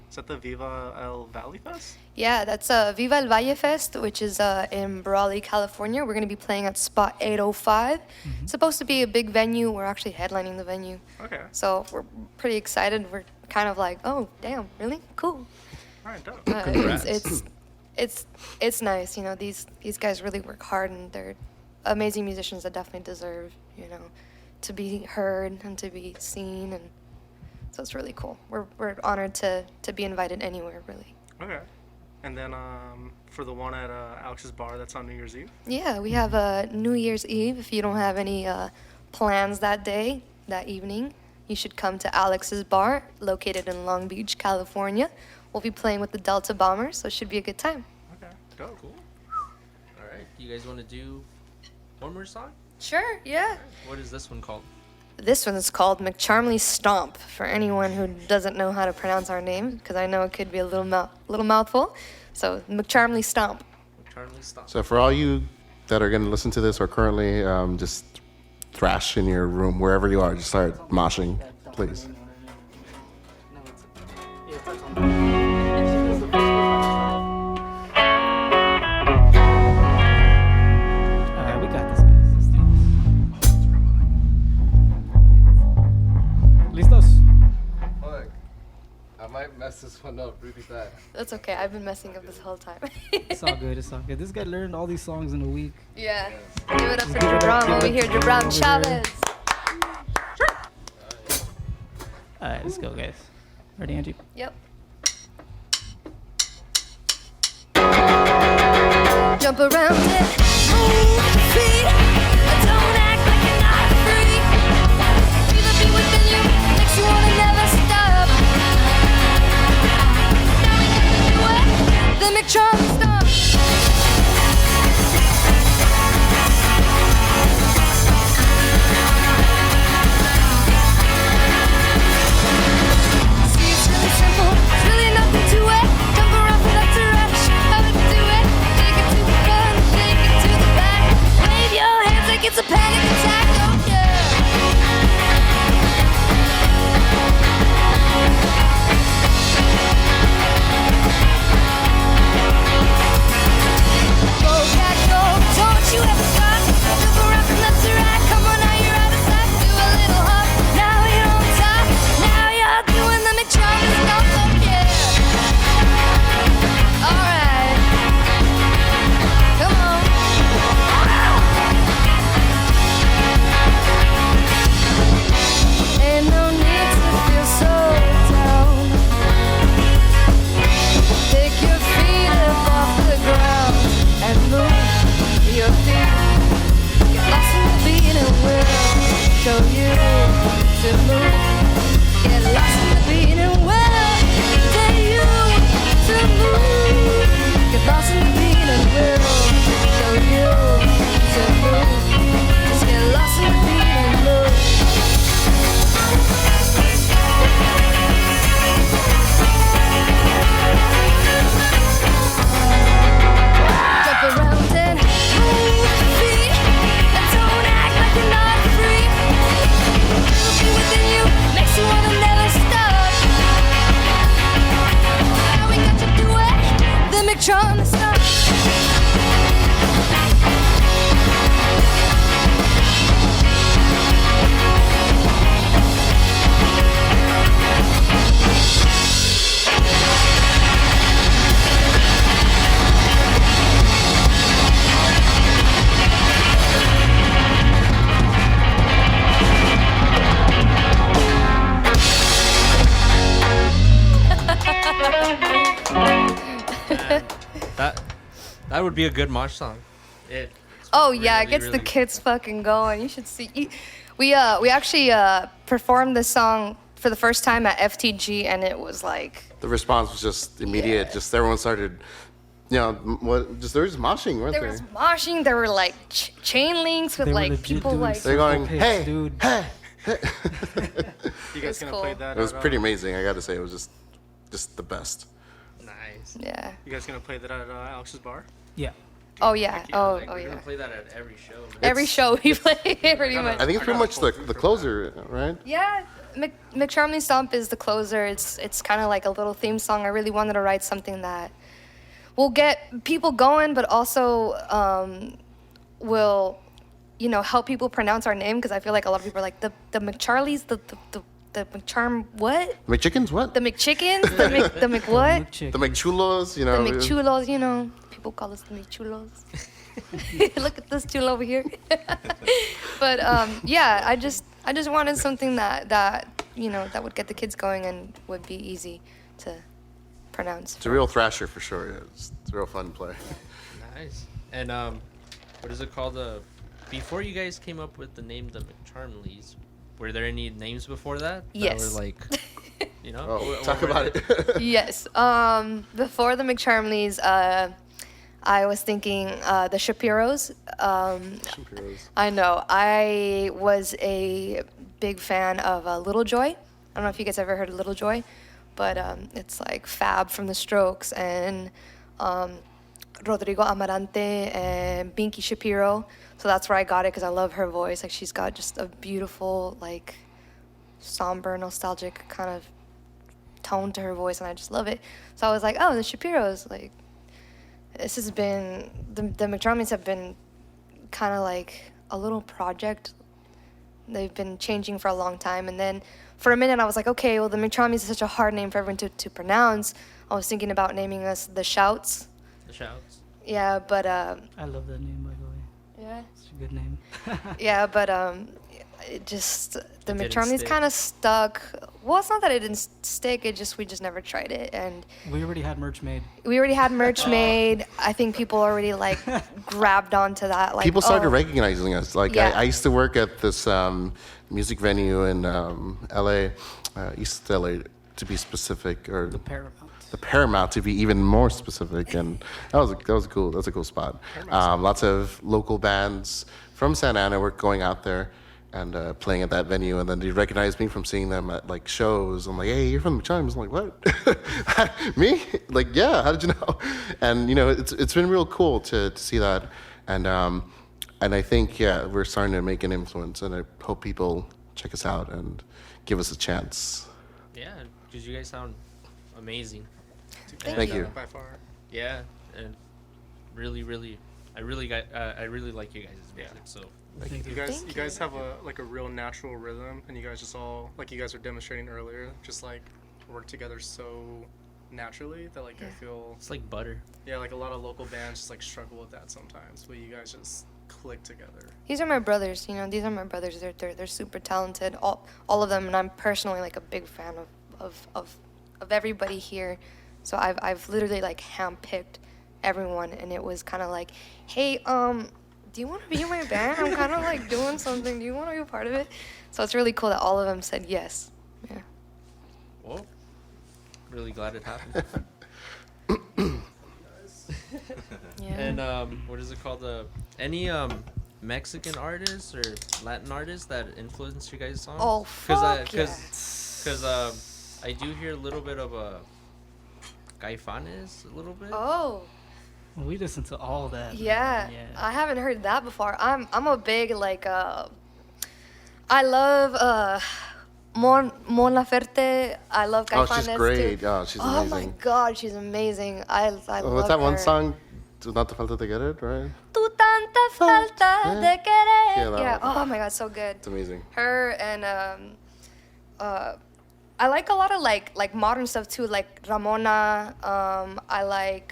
is that the Viva El Valley Fest? Yeah, that's Viva El Valle Fest, which is in Brawley, California. We're going to be playing at Spot 805. It's supposed to be a big venue. We're actually headlining the venue. Okay. So we're pretty excited. We're kind of like, oh, damn, really? Cool. All right, dope. Congrats. It's nice. These guys really work hard, and they're amazing musicians that definitely deserve, to be heard and to be seen, and so it's really cool. We're honored to be invited anywhere, really. Okay. And then for the one at Alex's Bar, that's on New Year's Eve. Yeah, we have New Year's Eve. If you don't have any plans that evening, you should come to Alex's Bar, located in Long Beach, California. We'll be playing with the Delta Bombers, so it should be a good time. Okay. Dope. Cool. All right. You guys want to do one more song? Sure, yeah. What is this one called? This one is called McCharmly Stomp, for anyone who doesn't know how to pronounce our name, because I know it could be a little mouthful. So, McCharmly Stomp. McCharmly Stomp. So for all you that are going to listen to this or currently just thrash in your room, wherever you are, just start moshing, please. Alright, we got this, guys. Let's do this. Listos? Look, I might mess this one up really bad. That's okay, I've been messing up this whole time. It's all good. It's all good. This guy learned all these songs in a week. Yeah. Give it up for Jabram over here, Jabram Chavez. Alright, let's go, guys. Ready, Angie? Yep. Jump around it, move your feet. Don't act like you're not free. Feel the beat within you, makes you wanna never stop. Now we can do it, the McCharmly Stomp. See, it's really simple, it's really nothing to it. Jump around from left to right, show how to do it. Take it to the front, take it to the back. Wave your hands like it's a panic attack, oh yeah. Go, cat, go, don't you ever stop. Jump around from left to right, come on now you're out of sight. Do a little hop, now you're on top. Now you're doing the McCharmly Stomp, oh yeah. Alright, come on. Ain't no need to feel so down. Take your feet up off the ground and move your feet. Get lost in the beat and we'll show you to move. Get lost in the beat and we'll tell you to move. Get lost in the beat and That would be a good mosh song. It's Oh yeah, it really, gets the really- kids fucking going. You should see. We actually performed this song for the first time at FTG, and it was like The response was just immediate. Yeah. Just everyone started, they were just moshing, weren't there they? was moshing. There were like chain links with They were like legit people doing like. They're going, Pits, hey, dude. hey. You guys It's gonna cool. play that? It was at, pretty amazing. I got to say, it was just the best. Nice. Yeah. You guys gonna play that at Alex's bar? Yeah. Oh yeah. Oh Like, oh we're yeah. gonna play that at every show. Man. Every show we play, pretty much. I think it's pretty much the closer, right? Yeah, McCharmly Stomp is the closer. It's kind of like a little theme song. I really wanted to write something that will get people going, but also will, help people pronounce our name, because I feel like a lot of people are like the McCharlys, the McCharm what? McChickens, what? The McChickens, the Mc what? Chick. The McChulos, The McChulos, people call us the McChulos. Look at this chulo over here. But yeah, I just wanted something that would get the kids going and would be easy to pronounce. It's a real thrasher for sure. Yeah. It's a real fun play. Nice. And what is it called? Before you guys came up with the name the McCharmlys, were there any names before that? Yes. That were like, Oh, talk what were about they? it. Yes. Before the McCharmlys, I was thinking the Shapiros. I know. I was a big fan of Little Joy. I don't know if you guys ever heard of Little Joy, but it's like Fab from The Strokes and Rodrigo Amarante and Binky Shapiro. So that's where I got it, because I love her voice. Like, she's got just a beautiful, like, somber, nostalgic kind of tone to her voice, and I just love it. So I was like, oh, the Shapiros, like, this has been, the McCharmlys have been kind of like a little project. They've been changing for a long time. And then for a minute, I was like, okay, well, the McCharmlys is such a hard name for everyone to pronounce. I was thinking about naming us the Shouts. The Shouts. Yeah, but, I love that name, by the way. yeah. It's a good name. Yeah, but, it just, the didn't McCharmlys stick. kind of stuck. Well, it's not that it didn't stick, we just never tried it. And We already had merch made. we already had merch made. I think people already, like, grabbed onto that. Like, People started oh, recognizing us. Like Yeah. I used to work at this music venue in LA, East LA to be specific, or The Paramount. the Paramount to be even more specific, and that was cool. That's a cool spot. Lots of local bands from Santa Ana were going out there and playing at that venue, and then they recognized me from seeing them at like shows. I'm like, hey, you're from the Chimes. I'm like, what? Me? Like, yeah. How did you know? And it's been real cool to see that, and I think we're starting to make an influence, and I hope people check us out and give us a chance. Yeah, because you guys sound amazing. Thank you. By far. Yeah, and I really like you guys' music. So Thank You you. guys, Thank you guys have a real natural rhythm, and you guys just all, like you guys were demonstrating earlier, just like work together so naturally that like I feel, it's like butter. yeah, like a lot of local bands just like struggle with that sometimes, but you guys just click together. These are my brothers, these are my brothers. They're super talented, all of them, and I'm personally like a big fan of everybody here. So I've literally like handpicked everyone, and it was kind of like, hey, do you want to be in my band? I'm kind of like doing something. Do you want to be a part of it? So it's really cool that all of them said yes. Yeah. Well, really glad it happened. Yeah. And what is it called? Any Mexican artists or Latin artists that influenced you guys' songs? Oh, fuck yes. Because I do hear a little bit of Caifanes, a little bit. Oh. Well, we listen to all that. Yeah. Yeah. I haven't heard that before. I'm a big like I love Mon Laferte. I love Oh, Caifanes she's great. too. Oh, she's Oh amazing. my god, she's amazing. I love What's that one her. song? Not te falta te querer, right? Tu tanta falta de querer. Yeah, that Yeah. one. Oh my god, so good. It's amazing. Her and I like a lot of like modern stuff too, like Ramona. I like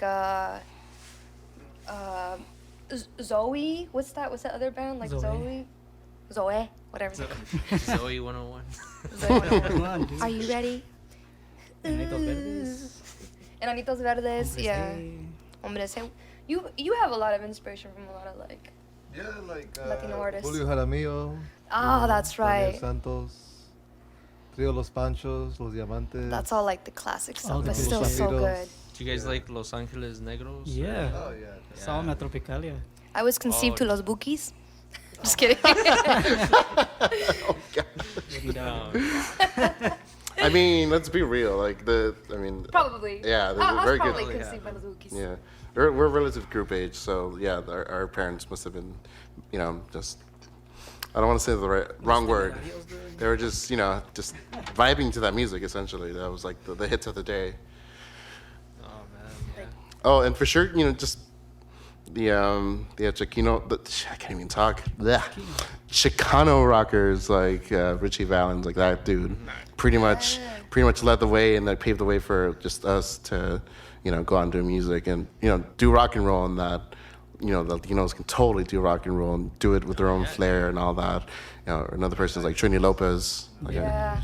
Zoe. What's that other band? Like Zoe. Zoe, whatever. Zoe 101. Zoe. Come on, dude. Are you ready? Enanitos Verdes. Enanitos Verdes. Hombres Yeah. Hey. Hombres. You have a lot of inspiration from a lot of like. Yeah, like Latino artists. Julio Jaramillo. Oh, that's Daniel right. Santos. Trio Los Panchos, Los Diamantes. That's all like the classic All stuff, the but good still shit. so good. Do you guys like Los Angeles Negros? Yeah. Oh yeah. Salma Tropicalia. I was conceived Oh. to Los Bookies. Just kidding. I mean, let's be real. Like Probably. Yeah, they're I was very probably good. conceived by Los Bookies. Yeah, we're relative group age, so yeah, our parents must have been, just. I don't want to say the wrong word. They were just, just vibing to that music. Essentially, that was like the hits of the day. Oh man. Yeah. Oh, and for sure, just the Chicano. I can't even talk. Blech. Chicano rockers like Richie Valens, like that dude, pretty much led the way and like paved the way for just us to, go out and do music and do rock and roll, and that. The Latinos can totally do rock and roll and do it with their own flair and all that. Another person is like Trini Lopez. Like Yeah.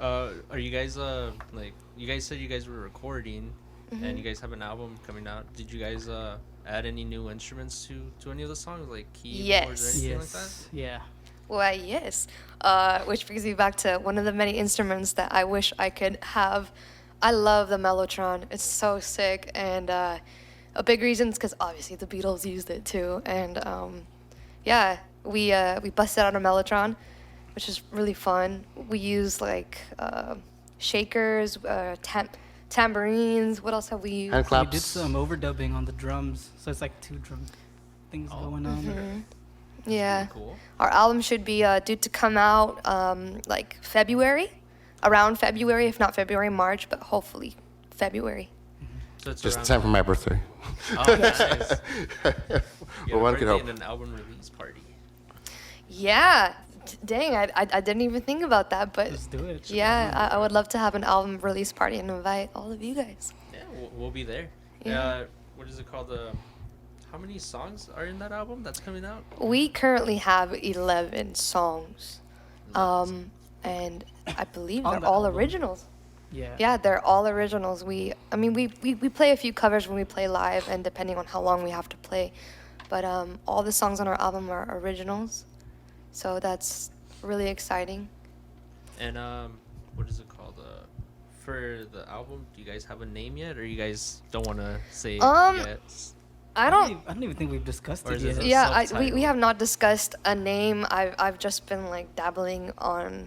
Are you guys like you guys said you guys were recording and you guys have an album coming out? Did you guys add any new instruments to any of the songs, like keyboards or Yes. anything like that? Yeah. Why, yes. Which brings me back to one of the many instruments that I wish I could have. I love the mellotron. It's so sick, and a big reason is because obviously the Beatles used it too, and yeah, we busted out a mellotron, which is really fun. We use like shakers, tambourines. What else have we used? hand We claps. did some overdubbing on the drums, so it's like two drum things going on. Yeah, Cool. our album should be due to come out like around February, if not February, March, but hopefully February. So it's Just in around- time for my birthday. Oh, nice. Well, one could hope. And an album release party. Yeah, dang, I didn't even think about that, but Let's do it. yeah, I would love to have an album release party and invite all of you guys. Yeah, we'll be there. Yeah. What is it called? How many songs are in that album that's coming out? We currently have 11 songs, and I believe On they're the all album. originals. Yeah. Yeah, they're all originals. We play a few covers when we play live, and depending on how long we have to play, but all the songs on our album are originals, so that's really exciting. And what is it called? For the album, do you guys have a name yet, or you guys don't want to say it yet? I don't. I don't even think we've discussed Or it is it yet. a Yeah, we self-titled? have not discussed a name. I've just been like dabbling on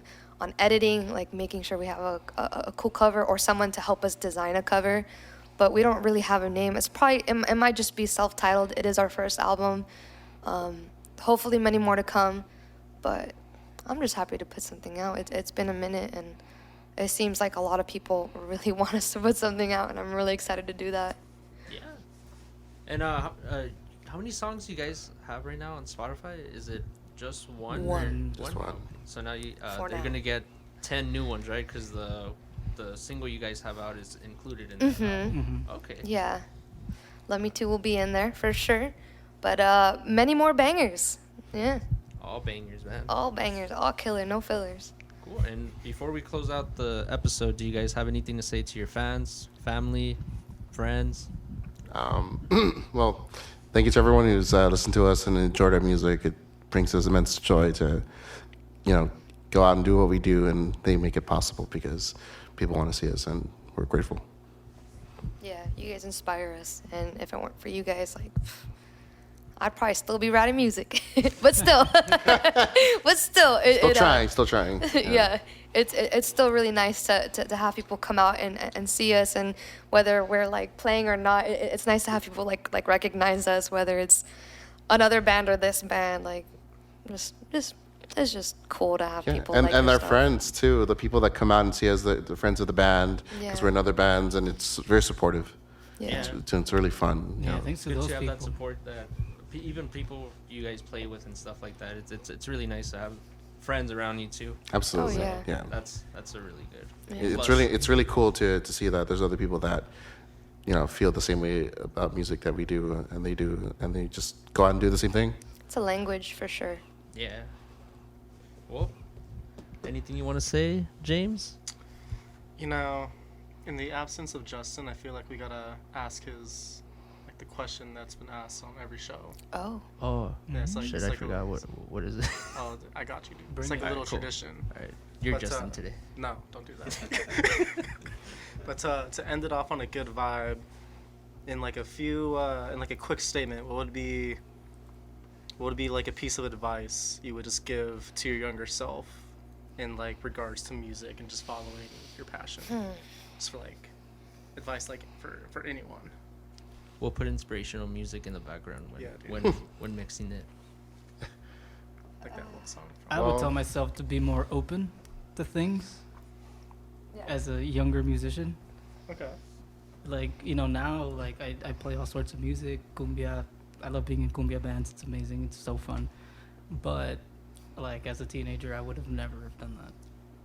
editing, like making sure we have a cool cover or someone to help us design a cover, but we don't really have a name. It might just be self-titled. It is our first album. Hopefully many more to come, but I'm just happy to put something out. It's been a minute, and it seems like a lot of people really want us to put something out, and I'm really excited to do that. Yeah. And how many songs do you guys have right now on Spotify? Is it just one? or- One. Just one. So now For they're now. gonna get 10 new ones, right? Because the single you guys have out is included in that. Mm-hmm. Okay. Yeah. Love Me Too will be in there for sure. But many more bangers. Yeah. All bangers, man. All bangers, all killer, no fillers. Cool. And before we close out the episode, do you guys have anything to say to your fans, family, friends? Well, thank you to everyone who's listened to us and enjoyed our music. It brings us immense joy to, go out and do what we do, and they make it possible because people want to see us, and we're grateful. Yeah, you guys inspire us. And if it weren't for you guys, like, I'd probably still be writing music. But still. Still trying. Yeah, it's still really nice to have people come out and see us, and whether we're like playing or not, it's nice to have people like recognize us, whether it's another band or this band. Like, just it's just cool to have Yeah, people and like your our stuff. friends too. The people that come out and see us, the friends of the band, because Yeah. we're in other bands, and it's very supportive. Yeah. It's really fun. Yeah, thanks to Good those to have people. that support that even people you guys play with and stuff like that. It's really nice to have friends around you too. Absolutely. Oh, yeah. That's a really good. Yeah. It's really cool to see that there's other people that feel the same way about music that we do, and they just go out and do the same thing. It's a language for sure. Yeah. Well, anything you want to say, James? In the absence of Justin, I feel like we gotta ask his like the question that's been asked on every show. Oh. Oh, Yeah, it's like, shit, it's I like forgot what is it? Oh, I got you, dude. Bring It's like it. a little Alright, cool. tradition. All right, you're But, Justin today. No, don't do that. But to end it off on a good vibe, in like a few, in like a quick statement, what would be like a piece of advice you would just give to your younger self in like regards to music and just following your passion? Just for like advice, like for anyone. We'll put inspirational music in the background Yeah, dude. when mixing it. Like that little song. I would tell myself to be more open to things Yeah. as a younger musician. Okay. Like, you know, now, like, I play all sorts of music, cumbia. I love being in cumbia bands. It's amazing. It's so fun. But, like, as a teenager, I would have never have done that.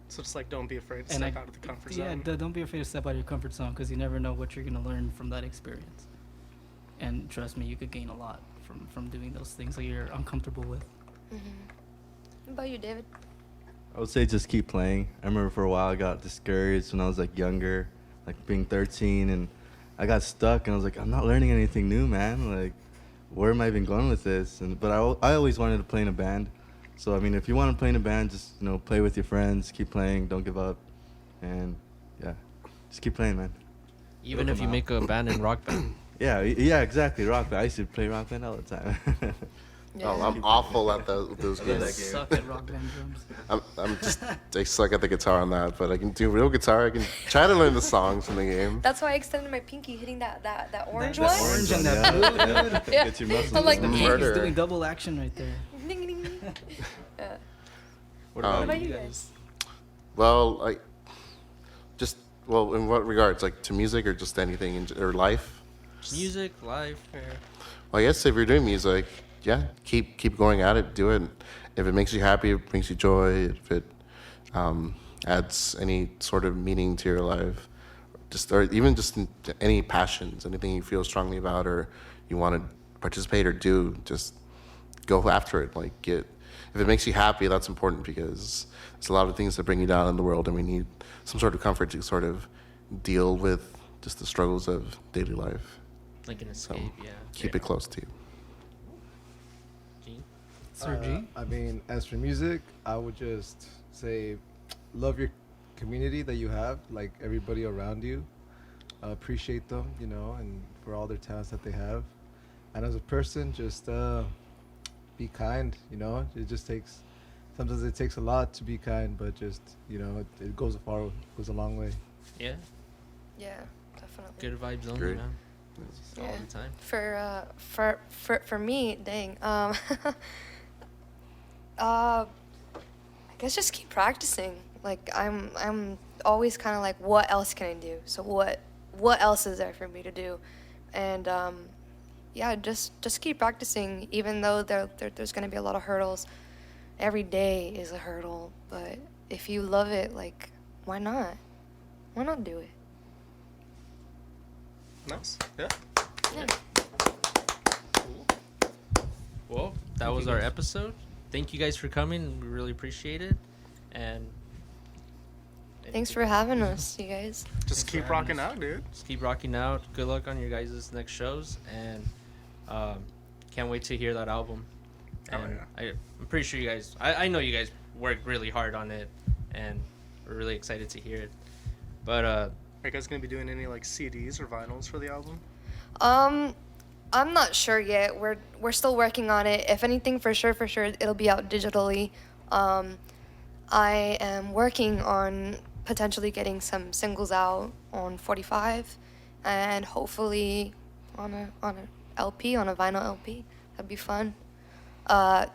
So just like don't be afraid to And step out of the comfort zone. Yeah, don't be afraid to step out of your comfort zone because you never know what you're going to learn from that experience. And trust me, you could gain a lot from doing those things that you're uncomfortable with. What about you, David? I would say just keep playing. I remember for a while I got discouraged when I was like younger, like being 13, and I got stuck and I was like, I'm not learning anything new, man. Like, where am I even going with this? But I always wanted to play in a band. So I mean, if you want to play in a band, just play with your friends, keep playing, don't give up, and yeah, just keep playing, man. Even It'll if you come make a band and rock band. Yeah, exactly. Rock band. I used to play rock band all the time. Oh, I'm awful at those I love games. that game. Suck at rock band drums. I suck at the guitar on that, but I can do real guitar. I can try to learn the songs in the game. That's why I extended my pinky hitting that orange That one. orange and that blue, dude. Yeah. Get your muscles I'm like, going. He's Murder. doing double action right there. Ding, ding, ding. Yeah. What What Um, about you guys? Well, in what regards? Like to music or just anything or life? Music, life. Well, I guess if you're doing music, yeah, keep going at it. Do it. If it makes you happy, if it brings you joy, if it adds any sort of meaning to your life, or even just any passions, anything you feel strongly about or you want to participate or do, just go after it. Like if it makes you happy, that's important because there's a lot of things that bring you down in the world, and we need some sort of comfort to sort of deal with just the struggles of daily life. Like an So escape, yeah. keep it close to you. Gene? Sir G? I mean, as for music, I would just say love your community that you have, like everybody around you. Appreciate them, and for all their talents that they have. And as a person, just be kind, It just sometimes it takes a lot to be kind, but just, it goes a long way. Yeah. Yeah, definitely. Good vibes only, Great. man. All Yeah. the time. For me, dang. I guess just keep practicing. Like I'm always kind of like, what else can I do? So what else is there for me to do? And yeah, just keep practicing, even though there's gonna be a lot of hurdles. Every day is a hurdle, but if you love it, like, why not? Why not do it? Nice. Yeah. Yeah. Well, that was our episode. Thank you guys for coming. We really appreciate it. And Thanks for having us, you guys. Just keep rocking out, dude. just keep rocking out. Good luck on your guys' next shows. And can't wait to hear that album. Oh, And yeah. I'm pretty sure you guys, I know you guys worked really hard on it. And we're really excited to hear it. But Are you guys gonna be doing any like CDs or vinyls for the album? I'm not sure yet. We're still working on it. If anything, for sure, it'll be out digitally. I am working on potentially getting some singles out on 45, and hopefully on a LP, on a vinyl LP. That'd be fun.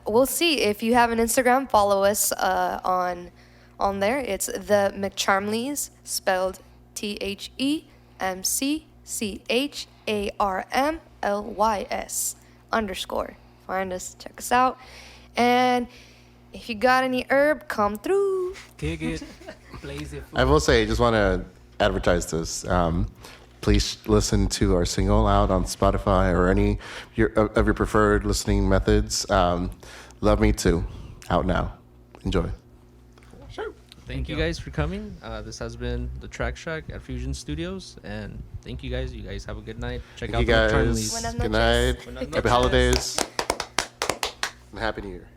We'll see. If you have an Instagram, follow us on there. It's the McCharmlys, spelled THEMCCHARMLYS _ Find us, check us out, and if you got any herb, come through. Kick it. Blaze it. I will say, I just want to advertise this. Please listen to our single out on Spotify or any of your preferred listening methods. Love Me Too, out now. Enjoy. Sure. Thank you guys for coming. This has been the Track Shack at Fusion Studios, and thank you guys. You guys have a good night. Check Thank out you the guys. McCharmlys. Good night. Buenas Happy noches. holidays. And Happy New Year.